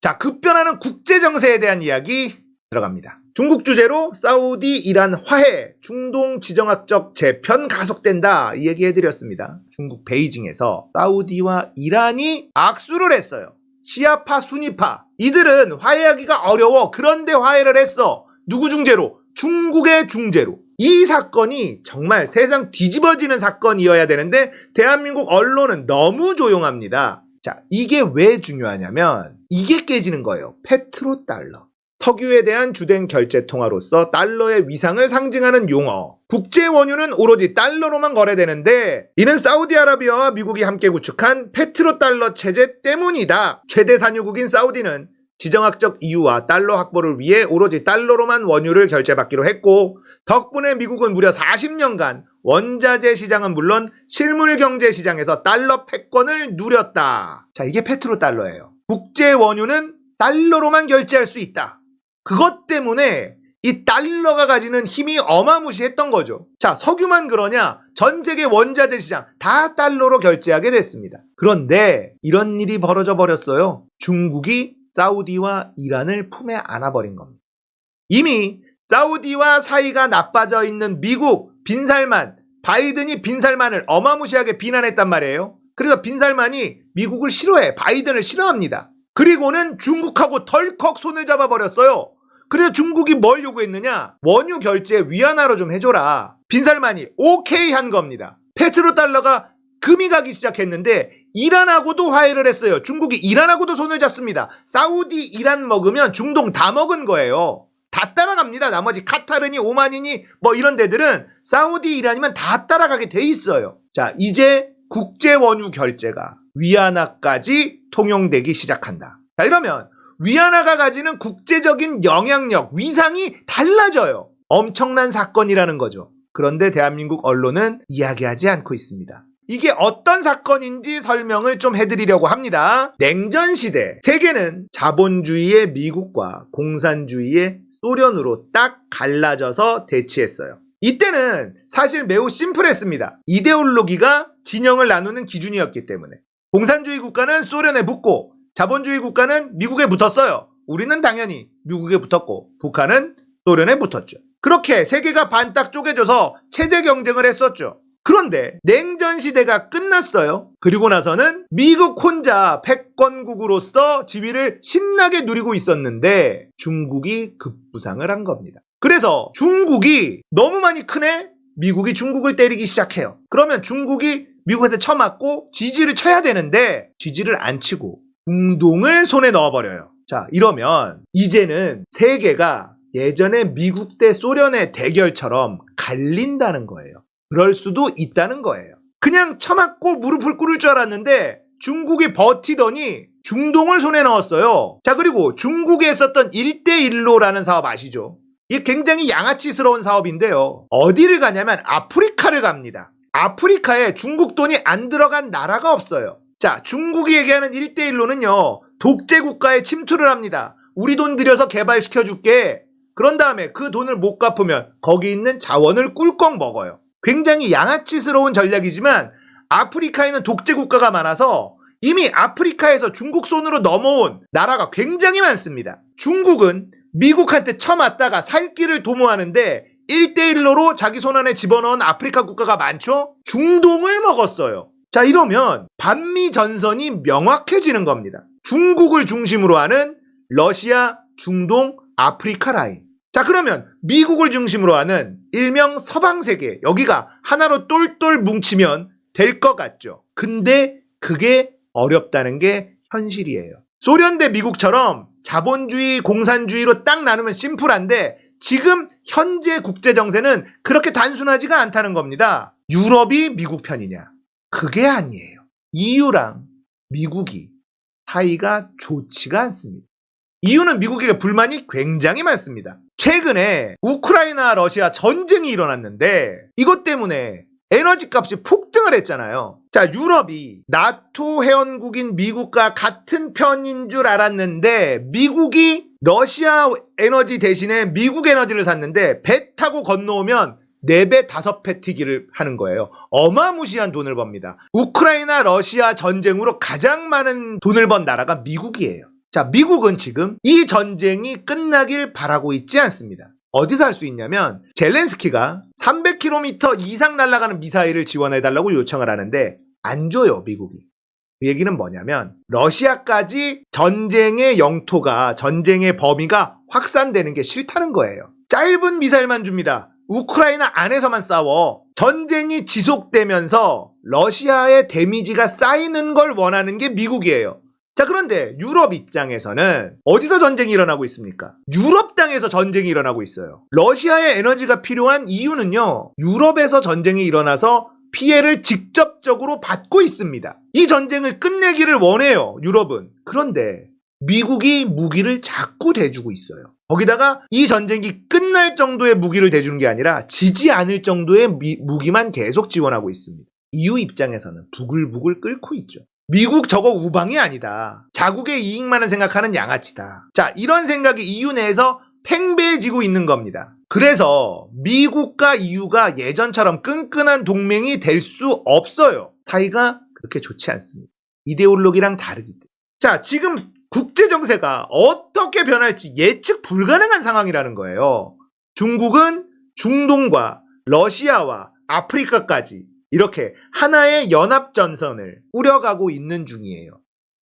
자, 급변하는 국제 정세에 대한 이야기 들어갑니다. 중국 주재로 사우디 이란 화해, 중동 지정학적 재편 가속된다, 이 얘기 해드렸습니다. 중국 베이징에서 사우디와 이란이 악수를 했어요. 시아파, 수니파, 이들은 화해하기가 어려워. 그런데 화해를 했어. 누구 중재로? 중국의 중재로. 이 사건이 정말 세상 뒤집어지는 사건이어야 되는데 대한민국 언론은 너무 조용합니다. 자, 이게 왜 중요하냐면 이게 깨지는 거예요. 페트로달러. 석유에 대한 주된 결제 통화로서 달러의 위상을 상징하는 용어. 국제 원유는 오로지 달러로만 거래되는데 이는 사우디아라비아와 미국이 함께 구축한 페트로달러 체제 때문이다. 최대 산유국인 사우디는 지정학적 이유와 달러 확보를 위해 오로지 달러로만 원유를 결제받기로 했고, 덕분에 미국은 무려 40년간 원자재 시장은 물론 실물 경제 시장에서 달러 패권을 누렸다. 자, 이게 페트로달러예요. 국제 원유는 달러로만 결제할 수 있다. 그것 때문에 이 달러가 가지는 힘이 어마무시했던 거죠. 자, 석유만 그러냐? 전 세계 원자재 시장 다 달러로 결제하게 됐습니다. 그런데 이런 일이 벌어져 버렸어요. 중국이 사우디와 이란을 품에 안아버린 겁니다. 이미 사우디와 사이가 나빠져 있는 미국, 빈살만, 바이든이 빈살만을 어마무시하게 비난했단 말이에요. 그래서 빈살만이 미국을 싫어해. 바이든을 싫어합니다. 그리고는 중국하고 덜컥 손을 잡아버렸어요. 그래서 중국이 뭘 요구했느냐? 원유 결제 위안화로 좀 해줘라. 빈살만이 오케이 한 겁니다. 페트로달러가 금이 가기 시작했는데 이란하고도 화해를 했어요. 중국이 이란하고도 손을 잡습니다. 사우디, 이란 먹으면 중동 다 먹은 거예요. 다 따라갑니다. 나머지 카타르니 오만이니 뭐 이런 데들은 사우디, 이란이면 다 따라가게 돼 있어요. 자, 이제 국제 원유 결제가 위안화까지 통용되기 시작한다. 자, 이러면 위안화가 가지는 국제적인 영향력, 위상이 달라져요. 엄청난 사건이라는 거죠. 그런데 대한민국 언론은 이야기하지 않고 있습니다. 이게 어떤 사건인지 설명을 좀 해드리려고 합니다. 냉전시대, 세계는 자본주의의 미국과 공산주의의 소련으로 딱 갈라져서 대치했어요. 이때는 사실 매우 심플했습니다. 이데올로기가 진영을 나누는 기준이었기 때문에. 공산주의 국가는 소련에 붙고 자본주의 국가는 미국에 붙었어요. 우리는 당연히 미국에 붙었고 북한은 소련에 붙었죠. 그렇게 세계가 반딱 쪼개져서 체제 경쟁을 했었죠. 그런데 냉전시대가 끝났어요. 그리고 나서는 미국 혼자 패권국으로서 지위를 신나게 누리고 있었는데 중국이 급부상을 한 겁니다. 그래서 중국이 너무 많이 크네? 미국이 중국을 때리기 시작해요. 그러면 중국이 미국한테 쳐맞고 지지를 쳐야 되는데 지지를 안 치고 중동을 손에 넣어버려요. 자, 이러면 이제는 세계가 예전에 미국 대 소련의 대결처럼 갈린다는 거예요. 그럴 수도 있다는 거예요. 그냥 쳐맞고 무릎을 꿇을 줄 알았는데 중국이 버티더니 중동을 손에 넣었어요. 자, 그리고 중국에 있었던 1대1로라는 사업 아시죠? 이게 굉장히 양아치스러운 사업인데요. 어디를 가냐면 아프리카를 갑니다. 아프리카에 중국 돈이 안 들어간 나라가 없어요. 자, 중국이 얘기하는 1대1로는요, 독재 국가에 침투를 합니다. 우리 돈 들여서 개발시켜줄게. 그런 다음에 그 돈을 못 갚으면 거기 있는 자원을 꿀꺽 먹어요. 굉장히 양아치스러운 전략이지만 아프리카에는 독재 국가가 많아서 이미 아프리카에서 중국 손으로 넘어온 나라가 굉장히 많습니다. 중국은 미국한테 쳐맞다가 살 길을 도모하는데 1대1로로 자기 손 안에 집어넣은 아프리카 국가가 많죠? 중동을 먹었어요. 자, 이러면 반미 전선이 명확해지는 겁니다. 중국을 중심으로 하는 러시아, 중동, 아프리카 라인. 자, 그러면 미국을 중심으로 하는 일명 서방세계, 여기가 하나로 똘똘 뭉치면 될 것 같죠. 근데 그게 어렵다는 게 현실이에요. 소련 대 미국처럼 자본주의, 공산주의로 딱 나누면 심플한데 지금 현재 국제정세는 그렇게 단순하지가 않다는 겁니다. 유럽이 미국 편이냐? 그게 아니에요. EU랑 미국이 사이가 좋지가 않습니다. EU는 미국에게 불만이 굉장히 많습니다. 최근에 우크라이나 러시아 전쟁이 일어났는데 이것 때문에 에너지 값이 폭등을 했잖아요. 자, 유럽이 나토 회원국인 미국과 같은 편인 줄 알았는데 미국이 러시아 에너지 대신에 미국 에너지를 샀는데 배 타고 건너오면 4배, 5배 튀기를 하는 거예요. 어마무시한 돈을 법니다. 우크라이나 러시아 전쟁으로 가장 많은 돈을 번 나라가 미국이에요. 자, 미국은 지금 이 전쟁이 끝나길 바라고 있지 않습니다. 어디서 할 수 있냐면 젤렌스키가 300km 이상 날아가는 미사일을 지원해달라고 요청을 하는데 안 줘요, 미국이. 그 얘기는 뭐냐면 러시아까지 전쟁의 영토가, 전쟁의 범위가 확산되는 게 싫다는 거예요. 짧은 미사일만 줍니다. 우크라이나 안에서만 싸워. 전쟁이 지속되면서 러시아의 데미지가 쌓이는 걸 원하는 게 미국이에요. 자, 그런데 유럽 입장에서는 어디서 전쟁이 일어나고 있습니까? 유럽 땅에서 전쟁이 일어나고 있어요. 러시아의 에너지가 필요한 이유는요, 유럽에서 전쟁이 일어나서 피해를 직접적으로 받고 있습니다. 이 전쟁을 끝내기를 원해요, 유럽은. 그런데 미국이 무기를 자꾸 대주고 있어요. 거기다가 이 전쟁이 끝날 정도의 무기를 대주는 게 아니라 지지 않을 정도의 무기만 계속 지원하고 있습니다. EU 입장에서는 부글부글 끓고 있죠. 미국 저거 우방이 아니다. 자국의 이익만을 생각하는 양아치다. 자, 이런 생각이 EU 내에서 팽배해지고 있는 겁니다. 그래서 미국과 EU가 예전처럼 끈끈한 동맹이 될 수 없어요. 사이가 그렇게 좋지 않습니다. 이데올로기랑 다르기 때문에. 자, 지금 국제 정세가 어떻게 변할지 예측 불가능한 상황이라는 거예요. 중국은 중동과 러시아와 아프리카까지 이렇게 하나의 연합전선을 꾸려가고 있는 중이에요.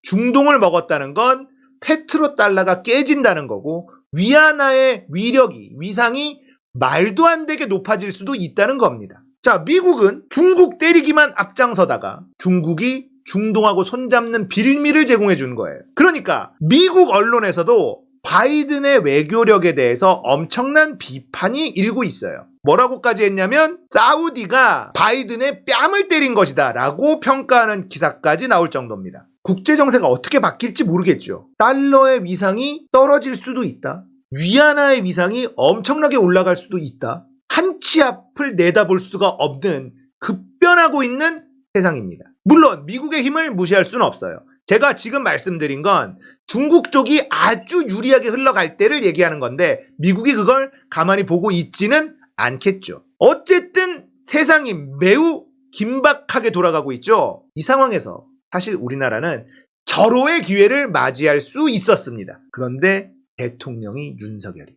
중동을 먹었다는 건 페트로달러가 깨진다는 거고 위안화의 위상이 말도 안 되게 높아질 수도 있다는 겁니다. 자, 미국은 중국 때리기만 앞장서다가 중국이 중동하고 손잡는 빌미를 제공해 준 거예요. 그러니까 미국 언론에서도 바이든의 외교력에 대해서 엄청난 비판이 일고 있어요. 뭐라고까지 했냐면 사우디가 바이든의 뺨을 때린 것이다 라고 평가하는 기사까지 나올 정도입니다. 국제정세가 어떻게 바뀔지 모르겠죠. 달러의 위상이 떨어질 수도 있다. 위안화의 위상이 엄청나게 올라갈 수도 있다. 한 치 앞을 내다볼 수가 없는 급변하고 있는 세상입니다. 물론 미국의 힘을 무시할 수는 없어요. 제가 지금 말씀드린 건 중국 쪽이 아주 유리하게 흘러갈 때를 얘기하는 건데 미국이 그걸 가만히 보고 있지는 않겠죠. 어쨌든 세상이 매우 긴박하게 돌아가고 있죠. 이 상황에서 사실 우리나라는 절호의 기회를 맞이할 수 있었습니다. 그런데 대통령이 윤석열이.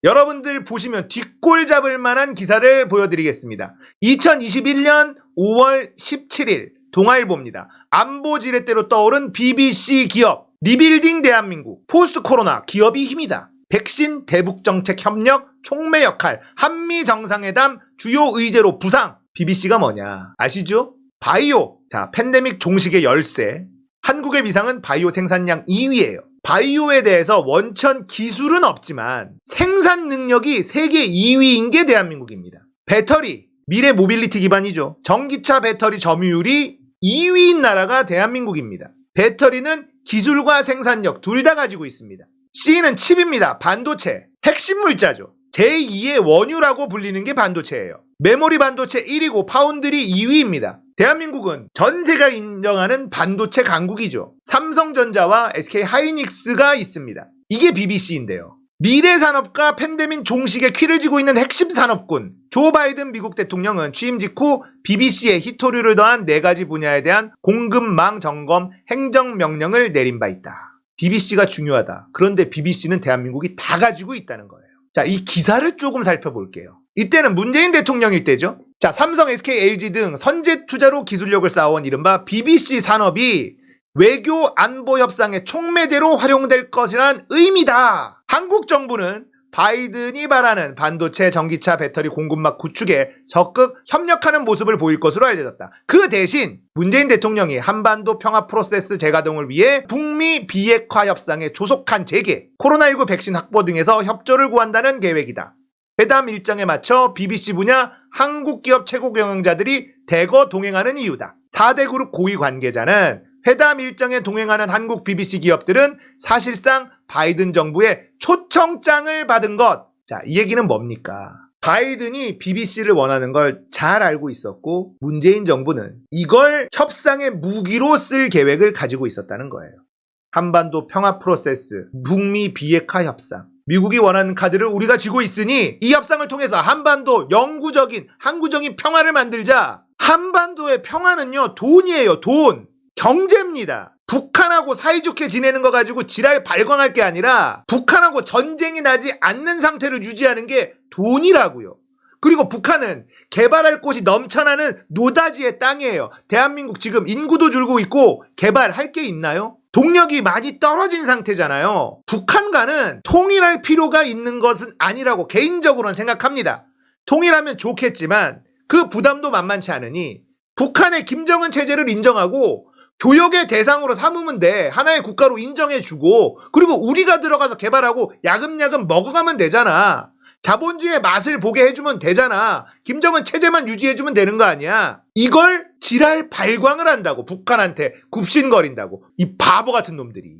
여러분들 보시면 뒷골 잡을 만한 기사를 보여드리겠습니다. 2021년 5월 17일 동아일보입니다. 안보 지렛대로 떠오른 BBC 기업, 리빌딩 대한민국, 포스트 코로나 기업이 힘이다. 백신 대북 정책 협력 촉매 역할, 한미 정상회담 주요 의제로 부상. BBC가 뭐냐 아시죠? 바이오. 자, 팬데믹 종식의 열쇠. 한국의 위상은 바이오 생산량 2위예요. 바이오에 대해서 원천 기술은 없지만 생산 능력이 세계 2위인 게 대한민국입니다. 배터리, 미래 모빌리티 기반이죠. 전기차 배터리 점유율이 2위인 나라가 대한민국입니다. 배터리는 기술과 생산력 둘 다 가지고 있습니다. C는 칩입니다. 반도체, 핵심 물자죠. 제2의 원유라고 불리는 게 반도체예요. 메모리 반도체 1위고 파운드리 2위입니다. 대한민국은 전 세계가 인정하는 반도체 강국이죠. 삼성전자와 SK 하이닉스가 있습니다. 이게 BBC인데요. 미래 산업과 팬데믹 종식에 키를 쥐고 있는 핵심 산업군 조 바이든 미국 대통령은 취임 직후 BBC에 희토류를 더한 4가지 분야에 대한 공급망 점검 행정명령을 내린 바 있다. BBC가 중요하다. 그런데 BBC는 대한민국이 다 가지고 있다는 거예요. 자, 이 기사를 조금 살펴볼게요. 이때는 문재인 대통령일 때죠. 자, 삼성, SK, LG 등 선제 투자로 기술력을 쌓아온 이른바 BBC 산업이 외교 안보 협상의 촉매제로 활용될 것이란 의미다. 한국 정부는 바이든이 바라는 반도체, 전기차, 배터리 공급망 구축에 적극 협력하는 모습을 보일 것으로 알려졌다. 그 대신 문재인 대통령이 한반도 평화 프로세스 재가동을 위해 북미 비핵화 협상의 조속한 재개, 코로나19 백신 확보 등에서 협조를 구한다는 계획이다. 회담 일정에 맞춰 BBC 분야 한국 기업 최고 경영자들이 대거 동행하는 이유다. 4대 그룹 고위 관계자는 회담 일정에 동행하는 한국 BBC 기업들은 사실상 바이든 정부의 초청장을 받은 것. 자, 이 얘기는 뭡니까? 바이든이 BBC를 원하는 걸 잘 알고 있었고 문재인 정부는 이걸 협상의 무기로 쓸 계획을 가지고 있었다는 거예요. 한반도 평화 프로세스, 북미 비핵화 협상. 미국이 원하는 카드를 우리가 쥐고 있으니 이 협상을 통해서 한반도 영구적인, 항구적인 평화를 만들자. 한반도의 평화는요, 돈이에요, 돈. 경제입니다. 북한하고 사이좋게 지내는 거 가지고 지랄 발광할 게 아니라 북한하고 전쟁이 나지 않는 상태를 유지하는 게 돈이라고요. 그리고 북한은 개발할 곳이 넘쳐나는 노다지의 땅이에요. 대한민국 지금 인구도 줄고 있고 개발할 게 있나요? 동력이 많이 떨어진 상태잖아요. 북한과는 통일할 필요가 있는 것은 아니라고 개인적으로는 생각합니다. 통일하면 좋겠지만 그 부담도 만만치 않으니 북한의 김정은 체제를 인정하고 교역의 대상으로 삼으면 돼. 하나의 국가로 인정해주고 그리고 우리가 들어가서 개발하고 야금야금 먹어가면 되잖아. 자본주의의 맛을 보게 해주면 되잖아. 김정은 체제만 유지해주면 되는 거 아니야. 이걸 지랄 발광을 한다고 북한한테 굽신거린다고. 이 바보 같은 놈들이.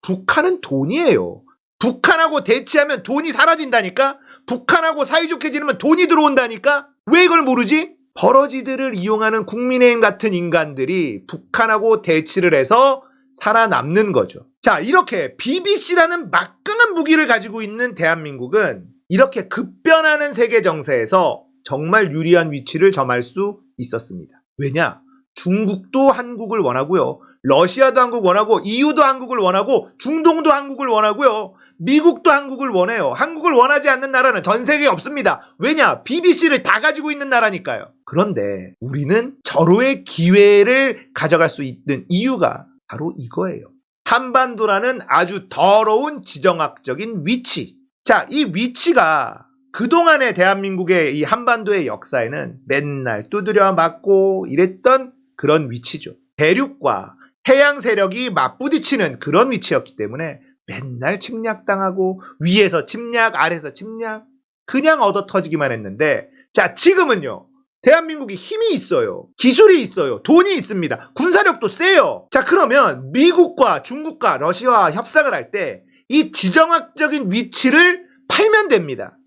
북한은 돈이에요. 북한하고 대치하면 돈이 사라진다니까. 북한하고 사이좋게 지내면 돈이 들어온다니까. 왜 이걸 모르지? 버러지들을 이용하는 국민의힘 같은 인간들이 북한하고 대치를 해서 살아남는 거죠. 자, 이렇게 BBC라는 막강한 무기를 가지고 있는 대한민국은 이렇게 급변하는 세계 정세에서 정말 유리한 위치를 점할 수 있었습니다. 왜냐? 중국도 한국을 원하고요. 러시아도 한국 원하고 EU도 한국을 원하고 중동도 한국을 원하고요. 미국도 한국을 원해요. 한국을 원하지 않는 나라는 전 세계에 없습니다. 왜냐? BBC를 다 가지고 있는 나라니까요. 그런데 우리는 절호의 기회를 가져갈 수 있는 이유가 바로 이거예요. 한반도라는 아주 더러운 지정학적인 위치. 자, 이 위치가 그동안의 대한민국의 이 한반도의 역사에는 맨날 두드려 맞고 이랬던 그런 위치죠. 대륙과 해양 세력이 맞부딪히는 그런 위치였기 때문에 맨날 침략당하고 위에서 침략, 아래에서 침략 그냥 얻어터지기만 했는데 자, 지금은요. 대한민국이 힘이 있어요. 기술이 있어요. 돈이 있습니다. 군사력도 세요. 자, 그러면 미국과 중국과 러시아와 협상을 할 때 이 지정학적인 위치를 팔면 됩니다.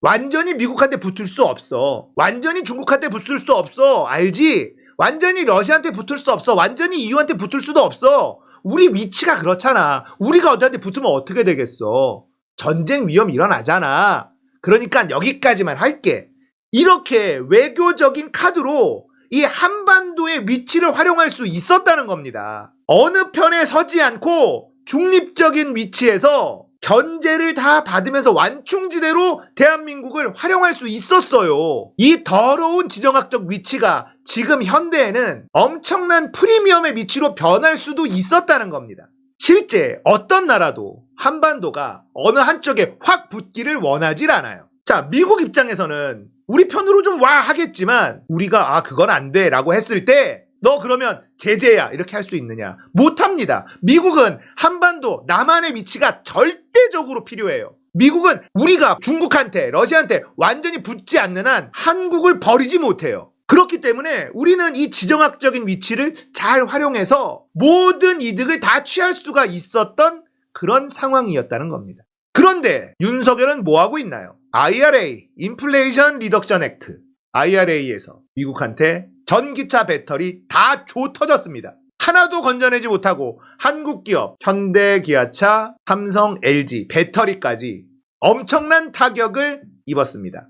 완전히 미국한테 붙을 수 없어. 완전히 중국한테 붙을 수 없어. 알지? 완전히 러시아한테 붙을 수 없어. 완전히 EU한테 붙을 수도 없어. 우리 위치가 그렇잖아. 우리가 어디한테 붙으면 어떻게 되겠어. 전쟁 위험 일어나잖아. 그러니까 여기까지만 할게. 이렇게 외교적인 카드로 이 한반도의 위치를 활용할 수 있었다는 겁니다. 어느 편에 서지 않고 중립적인 위치에서 견제를 다 받으면서 완충지대로 대한민국을 활용할 수 있었어요. 이 더러운 지정학적 위치가 지금 현대에는 엄청난 프리미엄의 위치로 변할 수도 있었다는 겁니다. 실제 어떤 나라도 한반도가 어느 한쪽에 확 붙기를 원하질 않아요. 자, 미국 입장에서는 우리 편으로 좀 와 하겠지만 우리가 그건 안 돼 라고 했을 때 너 그러면 제재야 이렇게 할 수 있느냐? 못합니다. 미국은 한반도 남한의 위치가 절대적으로 필요해요. 미국은 우리가 중국한테 러시아한테 완전히 붙지 않는 한 한국을 버리지 못해요. 그렇기 때문에 우리는 이 지정학적인 위치를 잘 활용해서 모든 이득을 다 취할 수가 있었던 그런 상황이었다는 겁니다. 그런데 윤석열은 뭐하고 있나요? IRA, 인플레이션 리덕션 액트, IRA에서 미국한테 전기차 배터리 다 줘 터졌습니다. 하나도 건져내지 못하고 한국 기업, 현대, 기아차, 삼성, LG, 배터리까지 엄청난 타격을 입었습니다.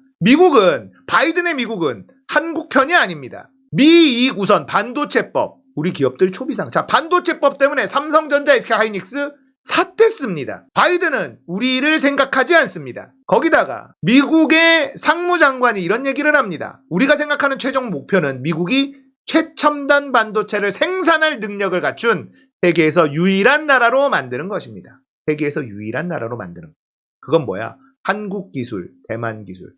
바이든의 미국은 한국 편이 아닙니다. 미이익 우선 반도체법, 우리 기업들 초비상. 자, 반도체법 때문에 삼성전자, SK하이닉스 삿됐습니다. 바이든은 우리를 생각하지 않습니다. 거기다가 미국의 상무장관이 이런 얘기를 합니다. 우리가 생각하는 최종 목표는 미국이 최첨단 반도체를 생산할 능력을 갖춘 세계에서 유일한 나라로 만드는 것입니다. 세계에서 유일한 나라로 만드는 것. 그건 뭐야? 한국 기술, 대만 기술.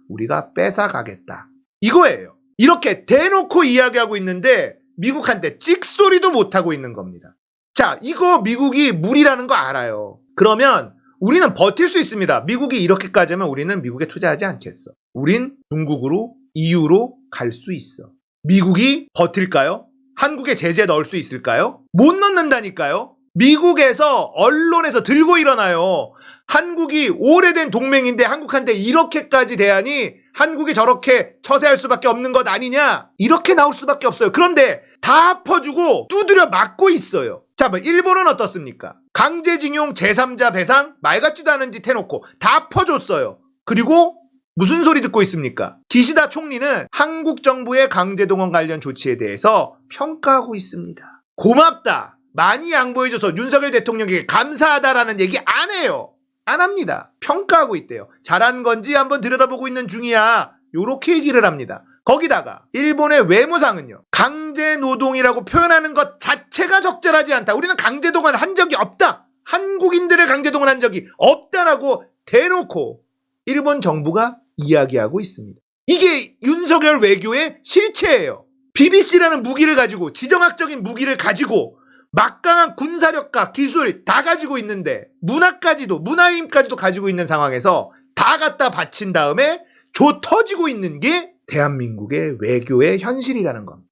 우리가 뺏어가겠다. 이거예요. 이렇게 대놓고 이야기하고 있는데 미국한테 찍소리도 못하고 있는 겁니다. 자, 이거 미국이 무리라는 거 알아요. 그러면 우리는 버틸 수 있습니다. 미국이 이렇게까지 하면 우리는 미국에 투자하지 않겠어. 우린 중국으로, EU로 갈 수 있어. 미국이 버틸까요? 한국에 제재 넣을 수 있을까요? 못 넣는다니까요. 미국에서 언론에서 들고 일어나요. 한국이 오래된 동맹인데 한국한테 이렇게까지 대하니 한국이 저렇게 처세할 수밖에 없는 것 아니냐? 이렇게 나올 수밖에 없어요. 그런데 다 퍼주고 두드려 맞고 있어요. 자, 일본은 어떻습니까? 강제징용 제3자 배상 말 같지도 않은 짓 해놓고 다 퍼줬어요. 그리고 무슨 소리 듣고 있습니까? 기시다 총리는 한국 정부의 강제동원 관련 조치에 대해서 평가하고 있습니다. 고맙다. 많이 양보해줘서 윤석열 대통령에게 감사하다라는 얘기 안 해요. 안 합니다. 평가하고 있대요. 잘한 건지 한번 들여다보고 있는 중이야. 요렇게 얘기를 합니다. 거기다가 일본의 외무상은요, 강제노동이라고 표현하는 것 자체가 적절하지 않다. 우리는 강제동원 한 적이 없다. 한국인들을 강제동원 한 적이 없다라고 대놓고 일본 정부가 이야기하고 있습니다. 이게 윤석열 외교의 실체예요. BBC라는 무기를 가지고, 지정학적인 무기를 가지고 막강한 군사력과 기술 다 가지고 있는데, 문화의 힘까지도 가지고 있는 상황에서 다 갖다 바친 다음에 조 터지고 있는 게 대한민국의 외교의 현실이라는 겁니다.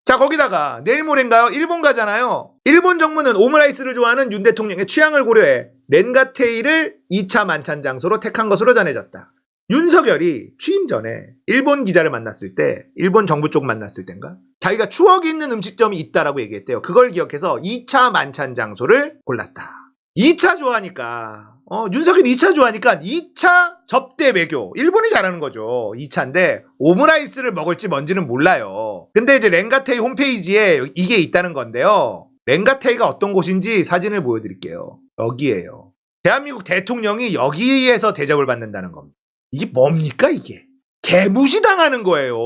자, 거기다가 내일 모레인가요? 일본 가잖아요. 일본 정부는 오므라이스를 좋아하는 윤 대통령의 취향을 고려해 렌가테이를 2차 만찬 장소로 택한 것으로 전해졌다. 윤석열이 취임 전에 일본 기자를 만났을 때, 일본 정부 쪽 만났을 땐가, 자기가 추억이 있는 음식점이 있다라고 얘기했대요. 그걸 기억해서 2차 만찬 장소를 골랐다. 2차 좋아하니까, 윤석열 2차 좋아하니까 2차 접대 외교. 일본이 잘하는 거죠. 2차인데 오므라이스를 먹을지 뭔지는 몰라요. 근데 이제 렌가테이 홈페이지에 이게 있다는 건데요. 렌가테이가 어떤 곳인지 사진을 보여드릴게요. 여기에요. 대한민국 대통령이 여기에서 대접을 받는다는 겁니다. 이게 뭡니까 이게? 개무시당하는 거예요.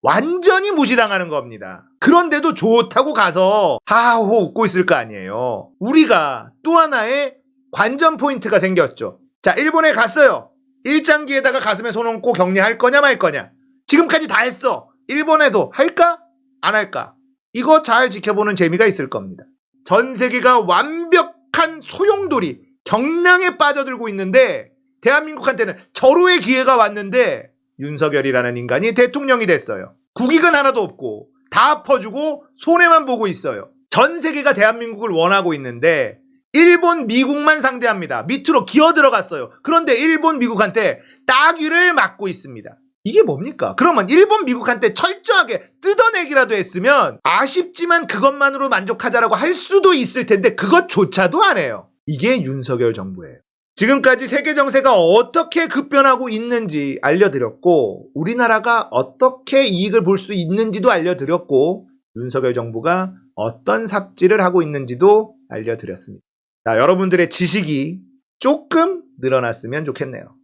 완전히 무시당하는 겁니다. 그런데도 좋다고 가서 하하호 웃고 있을 거 아니에요. 우리가 또 하나의 관전 포인트가 생겼죠. 자, 일본에 갔어요. 일장기에다가 가슴에 손 얹고 격려할 거냐 말 거냐. 지금까지 다 했어. 일본에도 할까? 안 할까? 이거 잘 지켜보는 재미가 있을 겁니다. 전 세계가 완벽한 소용돌이, 경량에 빠져들고 있는데 대한민국한테는 절호의 기회가 왔는데 윤석열이라는 인간이 대통령이 됐어요. 국익은 하나도 없고 다 퍼주고 손해만 보고 있어요. 전 세계가 대한민국을 원하고 있는데 일본, 미국만 상대합니다. 밑으로 기어 들어갔어요. 그런데 일본, 미국한테 따귀를 맞고 있습니다. 이게 뭡니까? 그러면 일본, 미국한테 철저하게 뜯어내기라도 했으면 아쉽지만 그것만으로 만족하자라고 할 수도 있을 텐데 그것조차도 안 해요. 이게 윤석열 정부예요. 지금까지 세계 정세가 어떻게 급변하고 있는지 알려드렸고, 우리나라가 어떻게 이익을 볼 수 있는지도 알려드렸고, 윤석열 정부가 어떤 삽질을 하고 있는지도 알려드렸습니다. 자, 여러분들의 지식이 조금 늘어났으면 좋겠네요.